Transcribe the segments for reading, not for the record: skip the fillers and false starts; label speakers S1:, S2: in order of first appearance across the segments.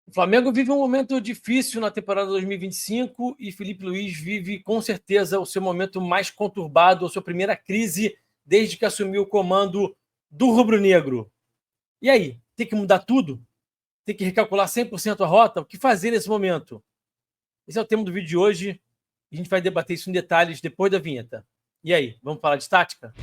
S1: O Flamengo vive um momento difícil na temporada 2025 e Felipe Luiz vive, com certeza, o seu momento mais conturbado, a sua primeira crise desde que assumiu o comando do rubro-negro. E aí, tem que mudar tudo? Tem que recalcular 100% a rota? O que fazer nesse momento? Esse é o tema do vídeo de hoje e a gente vai debater isso em detalhes depois da vinheta. E aí, vamos falar de tática?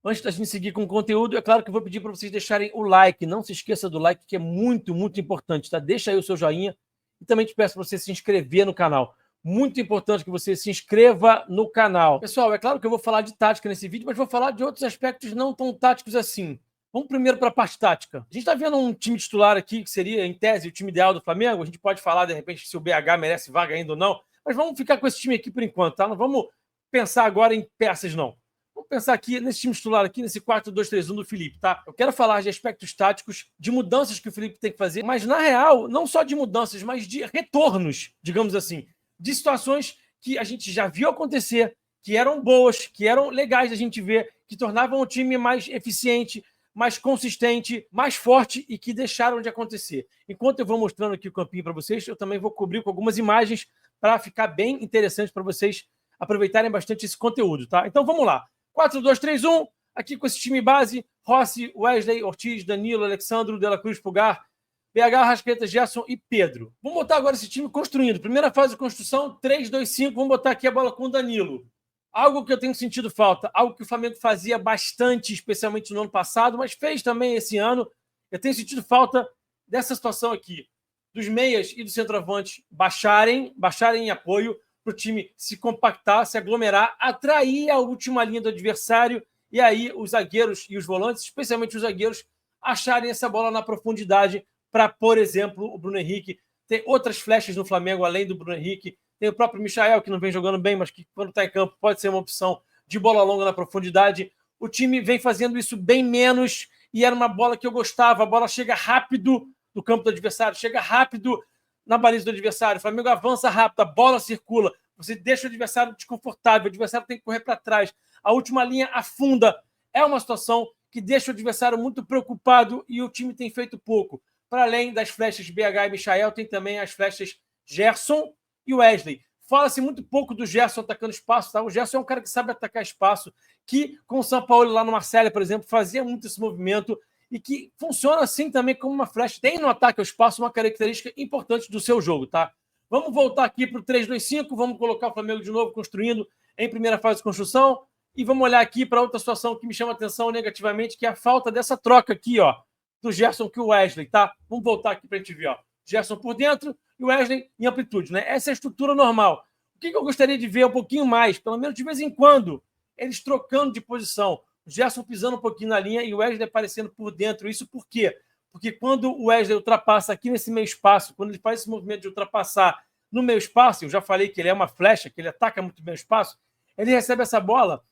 S1: Antes da gente seguir com o conteúdo, é claro que eu vou pedir para vocês deixarem o like. Não se esqueça do like, que é muito, muito importante, tá? Deixa aí o seu joinha e também te peço para você se inscrever no canal. Muito importante que você se inscreva no canal. Pessoal, é claro que eu vou falar de tática nesse vídeo, mas vou falar de outros aspectos não tão táticos assim. Vamos primeiro para a parte tática. A gente está vendo um time titular aqui, que seria, em tese, o time ideal do Flamengo. A gente pode falar, de repente, se o BH merece vaga ainda ou não, mas vamos ficar com esse time aqui por enquanto, tá? Não vamos pensar agora em peças, não. Vamos pensar aqui nesse time titular, aqui nesse 4-2-3-1 do Felipe, tá? Eu quero falar de aspectos táticos, de mudanças que o Felipe tem que fazer, mas na real, não só de mudanças, mas de retornos, digamos assim, de situações que a gente já viu acontecer, que eram boas, que eram legais da gente ver, que tornavam o time mais eficiente, mais consistente, mais forte e que deixaram de acontecer. Enquanto eu vou mostrando aqui o campinho para vocês, eu também vou cobrir com algumas imagens para ficar bem interessante para vocês aproveitarem bastante esse conteúdo, tá? Então vamos lá. 4-2-3-1, aqui com esse time base, Rossi, Wesley, Ortiz, Danilo, Alexandro, De La Cruz, Pulgar, BH, Arrascaeta, Gerson e Pedro. Vamos botar agora esse time construindo. Primeira fase de construção, 3-2-5, vamos botar aqui a bola com o Danilo. Algo que eu tenho sentido falta, algo que o Flamengo fazia bastante, especialmente no ano passado, mas fez também esse ano. Eu tenho sentido falta dessa situação aqui, dos meias e do centroavante baixarem em apoio, para o time se compactar, se aglomerar, atrair a última linha do adversário e aí os zagueiros e os volantes, especialmente os zagueiros, acharem essa bola na profundidade para, por exemplo, o Bruno Henrique. Tem outras flechas no Flamengo, além do Bruno Henrique. Tem o próprio Michael, que não vem jogando bem, mas que quando está em campo pode ser uma opção de bola longa na profundidade. O time vem fazendo isso bem menos e era uma bola que eu gostava. A bola chega rápido no campo do adversário, chega rápido na baliza do adversário, o Flamengo avança rápido, a bola circula, você deixa o adversário desconfortável, o adversário tem que correr para trás, a última linha afunda. É uma situação que deixa o adversário muito preocupado e o time tem feito pouco. Para além das flechas BH e Michael, tem também as flechas Gerson e Wesley. Fala-se muito pouco do Gerson atacando espaço, tá? O Gerson é um cara que sabe atacar espaço, que com o São Paulo lá no Marcelo, por exemplo, fazia muito esse movimento, e que funciona assim também como uma flecha. Tem no ataque ao espaço uma característica importante do seu jogo, tá? Vamos voltar aqui para o 3-2-5, vamos colocar o Flamengo de novo construindo em primeira fase de construção e vamos olhar aqui para outra situação que me chama a atenção negativamente, que é a falta dessa troca aqui, ó, do Gerson com o Wesley, tá? Vamos voltar aqui para a gente ver, ó. Gerson por dentro e o Wesley em amplitude, né? Essa é a estrutura normal. O que eu gostaria de ver um pouquinho mais, pelo menos de vez em quando, eles trocando de posição. O Gerson pisando um pouquinho na linha e o Wesley aparecendo por dentro. Isso por quê? Porque quando o Wesley ultrapassa aqui nesse meio espaço, quando ele faz esse movimento de ultrapassar no meio espaço, eu já falei que ele é uma flecha, que ele ataca muito bem o espaço, ele recebe essa bola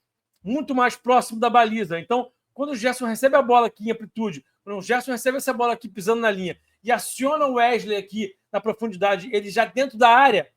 S1: muito mais próximo da baliza. Então, quando o Gerson recebe a bola aqui em amplitude, quando o Gerson recebe essa bola aqui pisando na linha e aciona o Wesley aqui na profundidade, ele já dentro da área,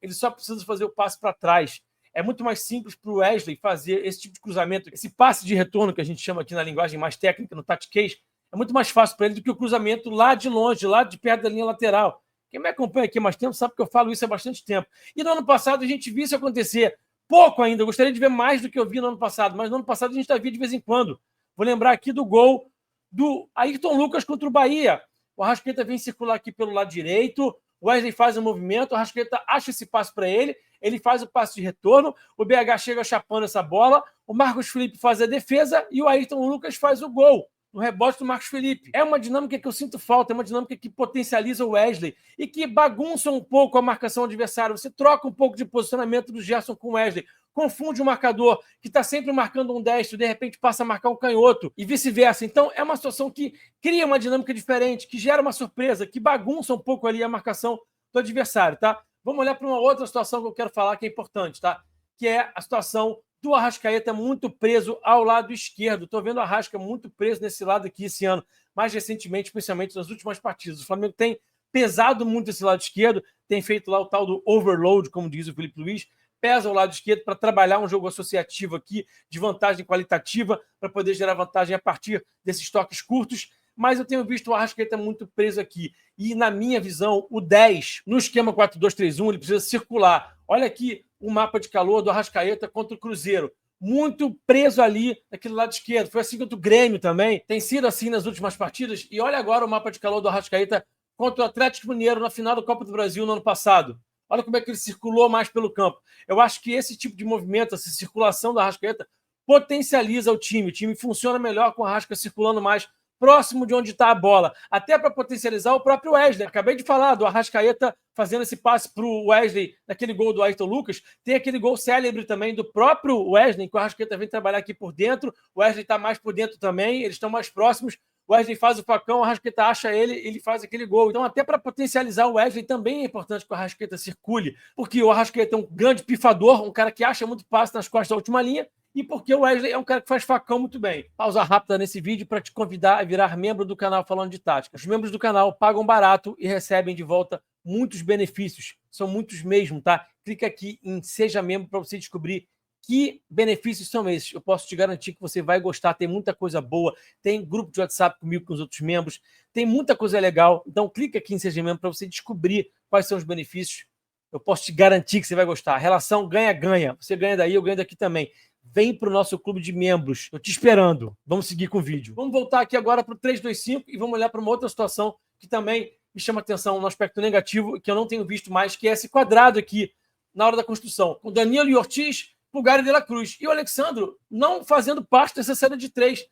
S1: ele só precisa fazer o passe para trás. É muito mais simples para o Wesley fazer esse tipo de cruzamento, esse passe de retorno que a gente chama aqui na linguagem mais técnica, no tactiquez, é muito mais fácil para ele do que o cruzamento lá de longe, lá de perto da linha lateral. Quem me acompanha aqui há mais tempo sabe que eu falo isso há bastante tempo. E no ano passado a gente viu isso acontecer. Pouco ainda, eu gostaria de ver mais do que eu vi no ano passado, mas no ano passado a gente está vendo de vez em quando. Vou lembrar aqui do gol do Ayrton Lucas contra o Bahia. O Arrascaeta vem circular aqui pelo lado direito, o Wesley faz um movimento, o Arrascaeta acha esse passe para ele, ele faz o passe de retorno, o BH chega chapando essa bola, o Marcos Felipe faz a defesa e o Ayrton Lucas faz o gol no rebote do Marcos Felipe. É uma dinâmica que eu sinto falta, é uma dinâmica que potencializa o Wesley e que bagunça um pouco a marcação adversária. Você troca um pouco de posicionamento do Gerson com o Wesley, confunde o marcador que está sempre marcando um destro, de repente passa a marcar um canhoto e vice-versa. Então é uma situação que cria uma dinâmica diferente, que gera uma surpresa, que bagunça um pouco ali a marcação do adversário, tá? Vamos olhar para uma outra situação que eu quero falar que é importante, tá? Que é a situação do Arrascaeta muito preso ao lado esquerdo. Estou vendo o Arrasca muito preso nesse lado aqui esse ano, mais recentemente, especialmente nas últimas partidas. O Flamengo tem pesado muito esse lado esquerdo, tem feito lá o tal do overload, como diz o Felipe Luiz, pesa ao lado esquerdo para trabalhar um jogo associativo aqui, de vantagem qualitativa, para poder gerar vantagem a partir desses toques curtos. Mas eu tenho visto o Arrascaeta muito preso aqui. E, na minha visão, o 10, no esquema 4-2-3-1, ele precisa circular. Olha aqui o mapa de calor do Arrascaeta contra o Cruzeiro. Muito preso ali naquele lado esquerdo. Foi assim contra o Grêmio também. Tem sido assim nas últimas partidas. E olha agora o mapa de calor do Arrascaeta contra o Atlético Mineiro na final da Copa do Brasil no ano passado. Olha como é que ele circulou mais pelo campo. Eu acho que esse tipo de movimento, essa circulação do Arrascaeta, potencializa o time. O time funciona melhor com o Arrasca circulando mais próximo de onde está a bola, até para potencializar o próprio Wesley. Acabei de falar do Arrascaeta fazendo esse passe para o Wesley naquele gol do Ayrton Lucas. Tem aquele gol célebre também do próprio Wesley, que o Arrascaeta vem trabalhar aqui por dentro. O Wesley está mais por dentro também, eles estão mais próximos. O Wesley faz o facão, o Arrascaeta acha ele faz aquele gol. Então, até para potencializar o Wesley, também é importante que o Arrascaeta circule, porque o Arrascaeta é um grande pifador, um cara que acha muito passe nas costas da última linha, e porque o Wesley é um cara que faz facão muito bem. Pausa rápida nesse vídeo para te convidar a virar membro do canal Falando de Tática. Os membros do canal pagam barato e recebem de volta muitos benefícios. São muitos mesmo, tá? Clica aqui em Seja Membro para você descobrir que benefícios são esses. Eu posso te garantir que você vai gostar. Tem muita coisa boa. Tem grupo de WhatsApp comigo, com os outros membros. Tem muita coisa legal. Então, clica aqui em Seja Membro para você descobrir quais são os benefícios. Eu posso te garantir que você vai gostar. A relação ganha-ganha. Você ganha daí, eu ganho daqui também. Vem para o nosso clube de membros. Estou te esperando. Vamos seguir com o vídeo. Vamos voltar aqui agora para o 3-2-5 e vamos olhar para uma outra situação que também me chama atenção no aspecto negativo, que eu não tenho visto mais, que é esse quadrado aqui na hora da construção. Com Danilo e Ortiz, Pulgar e De La Cruz. E o Alexandro não fazendo parte dessa série de 3. O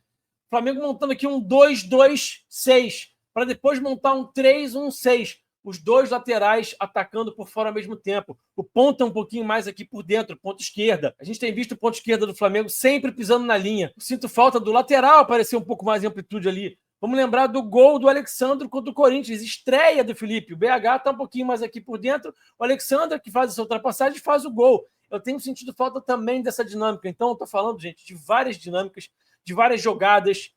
S1: Flamengo montando aqui um 2-2-6, para depois montar um 3-1-6. Os dois laterais atacando por fora ao mesmo tempo. O ponta um pouquinho mais aqui por dentro, ponta esquerda. A gente tem visto o ponta esquerda do Flamengo sempre pisando na linha. Sinto falta do lateral aparecer um pouco mais em amplitude ali. Vamos lembrar do gol do Alexandre contra o Corinthians, estreia do Felipe. O BH está um pouquinho mais aqui por dentro. O Alexandre, que faz essa ultrapassagem, faz o gol. Eu tenho sentido falta também dessa dinâmica. Então, eu estou falando, gente, de várias dinâmicas, de várias jogadas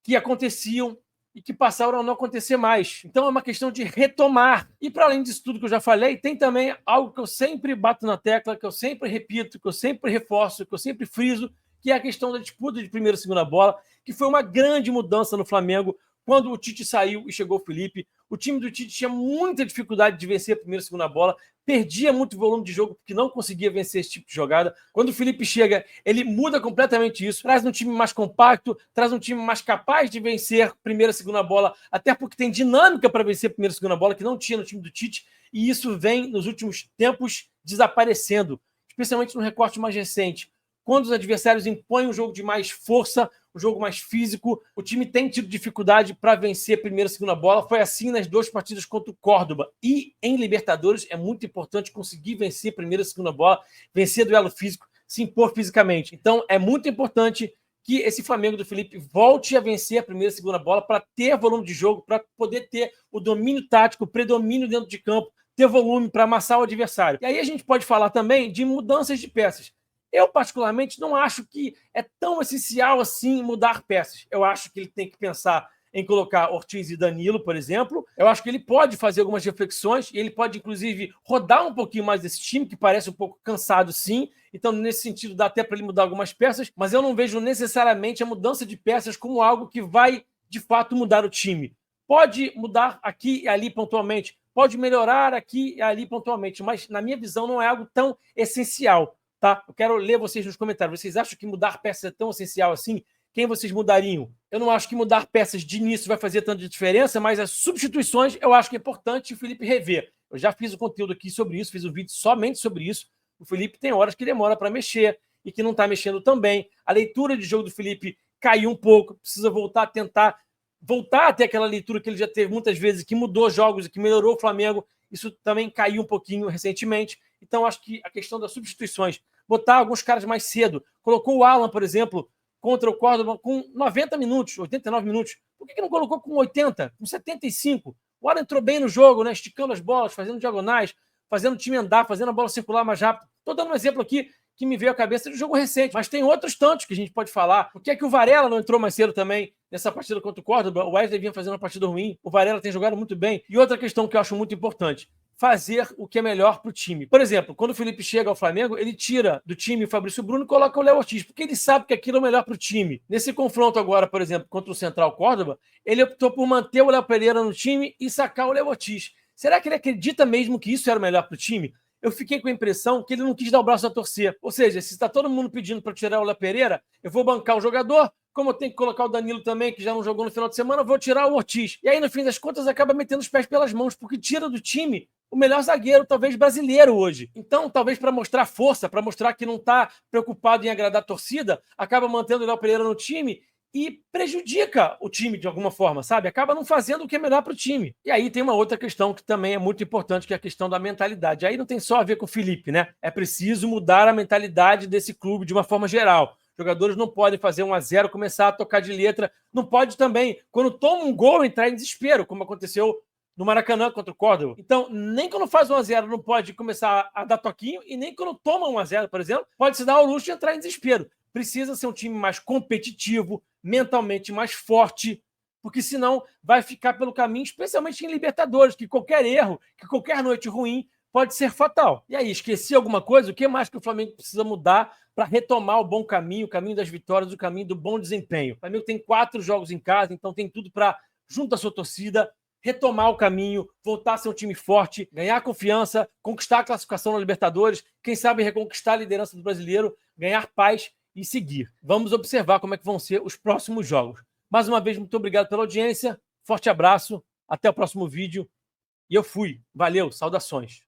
S1: que aconteciam e que passaram a não acontecer mais. Então é uma questão de retomar. E para além disso tudo que eu já falei, tem também algo que eu sempre bato na tecla, que eu sempre repito, que eu sempre reforço, que eu sempre friso, que é a questão da disputa de primeira e segunda bola, que foi uma grande mudança no Flamengo quando o Tite saiu e chegou o Felipe. O time do Tite tinha muita dificuldade de vencer a primeira e segunda bola, perdia muito volume de jogo porque não conseguia vencer esse tipo de jogada. Quando o Felipe chega, ele muda completamente isso, traz um time mais compacto, traz um time mais capaz de vencer primeira e segunda bola, até porque tem dinâmica para vencer primeira e segunda bola que não tinha no time do Tite, e isso vem nos últimos tempos desaparecendo, especialmente no recorte mais recente. Quando os adversários impõem um jogo de mais força, um jogo mais físico, o time tem tido dificuldade para vencer a primeira e segunda bola. Foi assim nas duas partidas contra o Córdoba. E em Libertadores é muito importante conseguir vencer a primeira e segunda bola, vencer duelo físico, se impor fisicamente. Então é muito importante que esse Flamengo do Felipe volte a vencer a primeira e segunda bola para ter volume de jogo, para poder ter o domínio tático, o predomínio dentro de campo, ter volume para amassar o adversário. E aí a gente pode falar também de mudanças de peças. Eu, particularmente, não acho que é tão essencial assim mudar peças. Eu acho que ele tem que pensar em colocar Ortiz e Danilo, por exemplo. Eu acho que ele pode fazer algumas reflexões e ele pode, inclusive, rodar um pouquinho mais desse time, que parece um pouco cansado, sim. Então, nesse sentido, dá até para ele mudar algumas peças, mas eu não vejo necessariamente a mudança de peças como algo que vai, de fato, mudar o time. Pode mudar aqui e ali pontualmente, pode melhorar aqui e ali pontualmente, mas, na minha visão, não é algo tão essencial. Tá? Eu quero ler vocês nos comentários. Vocês acham que mudar peças é tão essencial assim? Quem vocês mudariam? Eu não acho que mudar peças de início vai fazer tanta diferença, mas as substituições eu acho que é importante o Felipe rever. Eu já fiz o conteúdo aqui sobre isso, fiz um vídeo somente sobre isso. O Felipe tem horas que demora para mexer e que não está mexendo tão bem. A leitura de jogo do Felipe caiu um pouco, precisa voltar a tentar voltar a ter aquela leitura que ele já teve muitas vezes, que mudou jogos e que melhorou o Flamengo. Isso também caiu um pouquinho recentemente. Então, acho que a questão das substituições, botar alguns caras mais cedo, colocou o Alan, por exemplo, contra o Córdoba com 90 minutos, 89 minutos. Por que não colocou com 80, com 75? O Alan entrou bem no jogo, né? Esticando as bolas, fazendo diagonais, fazendo o time andar, fazendo a bola circular mais rápido. Estou dando um exemplo aqui que me veio à cabeça do jogo recente, mas tem outros tantos que a gente pode falar. Por que é que o Varela não entrou mais cedo também nessa partida contra o Córdoba? O Wesley vinha fazendo uma partida ruim, o Varela tem jogado muito bem. E outra questão que eu acho muito importante, fazer o que é melhor para o time. Por exemplo, quando o Felipe chega ao Flamengo, ele tira do time o Fabrício Bruno e coloca o Léo Ortiz, porque ele sabe que aquilo é o melhor para o time. Nesse confronto agora, por exemplo, contra o Central Córdoba, ele optou por manter o Léo Pereira no time e sacar o Léo Ortiz. Será que ele acredita mesmo que isso era o melhor para o time? Eu fiquei com a impressão que ele não quis dar o braço a torcer. Ou seja, se está todo mundo pedindo para tirar o Léo Pereira, eu vou bancar o jogador, como eu tenho que colocar o Danilo também, que já não jogou no final de semana, eu vou tirar o Ortiz. E aí, no fim das contas, acaba metendo os pés pelas mãos, porque tira do time o melhor zagueiro, talvez brasileiro hoje. Então, talvez para mostrar força, para mostrar que não está preocupado em agradar a torcida, acaba mantendo o Léo Pereira no time e prejudica o time de alguma forma, sabe? Acaba não fazendo o que é melhor para o time. E aí tem uma outra questão que também é muito importante, que é a questão da mentalidade. Aí não tem só a ver com o Felipe, né? É preciso mudar a mentalidade desse clube de uma forma geral. Jogadores não podem fazer 1-0, começar a tocar de letra. Não pode também, quando toma um gol, entrar em desespero, como aconteceu no Maracanã contra o Córdoba. Então, nem quando faz 1-0 não pode começar a dar toquinho, e nem quando toma 1-0, por exemplo, pode se dar ao luxo de entrar em desespero. Precisa ser um time mais competitivo, mentalmente mais forte, porque senão vai ficar pelo caminho, especialmente em Libertadores, que qualquer erro, que qualquer noite ruim pode ser fatal. E aí, esqueci alguma coisa? O que mais que o Flamengo precisa mudar para retomar o bom caminho, o caminho das vitórias, o caminho do bom desempenho? O Flamengo tem 4 jogos em casa, então tem tudo para, junto à sua torcida, retomar o caminho, voltar a ser um time forte, ganhar confiança, conquistar a classificação na Libertadores, quem sabe reconquistar a liderança do brasileiro, ganhar paz e seguir. Vamos observar como é que vão ser os próximos jogos. Mais uma vez, muito obrigado pela audiência, forte abraço, até o próximo vídeo e eu fui. Valeu, saudações.